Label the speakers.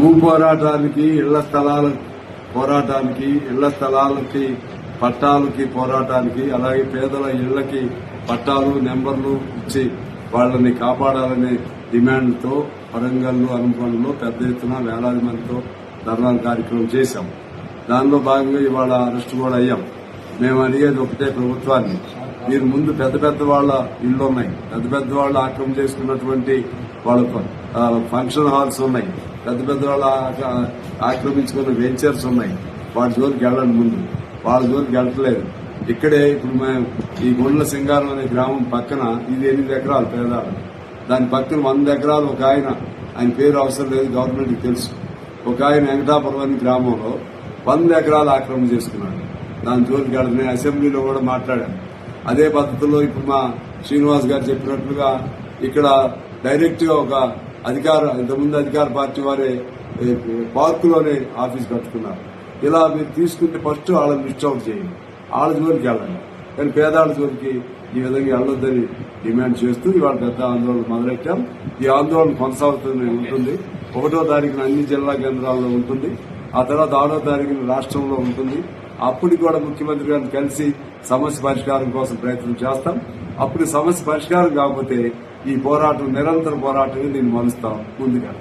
Speaker 1: భూ పోరాటానికి ఇళ్ల స్థలాలకి పట్టాలకి పోరాటానికి, అలాగే పేదల ఇళ్లకి పట్టాలు నెంబర్లు ఇచ్చి వాళ్ళని కాపాడాలనే డిమాండ్తో వరంగల్ అనుకోవడంలో పెద్ద ఎత్తున వేలాది మందితో ధర్నాల కార్యక్రమం చేశాం. దానిలో భాగంగా ఇవాళ అరెస్ట్ కూడా అయ్యాం. మేము అడిగేది ఒకటే ప్రభుత్వాన్ని, మీరు ముందు పెద్ద వాళ్ళ ఇళ్లు ఉన్నాయి, పెద్ద వాళ్ళు ఆక్రమణ చేసుకున్నటువంటి వాళ్ళ ఫంక్షన్ హాల్స్ ఉన్నాయి, పెద్ద వాళ్ళు ఆక్రమించుకున్న వెంచర్స్ ఉన్నాయి. వాటి జోలికి వెళ్ళండి. ముందు వాళ్ళ జోలికి వెళ్ళట్లేదు. ఇక్కడే ఇప్పుడు మేము ఈ గుండ్ల సింగారం అనే గ్రామం పక్కన ఇది 8 ఎకరాలు పేదాలు, దాని పక్కన 100 ఎకరాలు ఒక ఆయన పేరు అవసరం లేదు, గవర్నమెంట్కి తెలుసు. ఒక ఆయన వెంకటాపురం అనే గ్రామంలో 100 ఎకరాలు ఆక్రమణ చేసుకున్నాడు. దాని జోలికి వెళ్ళదు. నేను అసెంబ్లీలో కూడా మాట్లాడాను. అదే పద్ధతిలో ఇప్పుడు మా శ్రీనివాస్ గారు చెప్పినట్లుగా ఇక్కడ డైరెక్ట్ గా ఒక ఇంతకుముందు అధికార పార్టీ వారే పార్కులోనే ఆఫీస్ కట్టుకున్నారు. ఇలా మీరు తీసుకుంటే ఫస్ట్ వాళ్ళని లిస్ట్ అవుట్ చేయండి, వాళ్ళ జోలికి వెళ్ళండి. కానీ పేదాళ్ళ జోలికి ఈ విధంగా వెళ్ళొద్దని డిమాండ్ చేస్తూ ఇవాళ పెద్ద ఆందోళన మొదలెట్టాం. ఈ ఆందోళన కొనసాగుతూనే ఉంటుంది. 1వ తారీఖున అన్ని జిల్లా కేంద్రాల్లో ఉంటుంది. ఆ తర్వాత 6వ తారీఖున రాష్ట్రంలో ఉంటుంది. అప్పుడు కూడా ముఖ్యమంత్రి గారిని కలిసి సమస్య పరిష్కారం కోసం ప్రయత్నం చేస్తాం. అప్పుడు సమస్య పరిష్కారం కాకపోతే ఈ పోరాటం నిరంతర పోరాటంగా దీన్ని మలుస్తాం ముందుగా.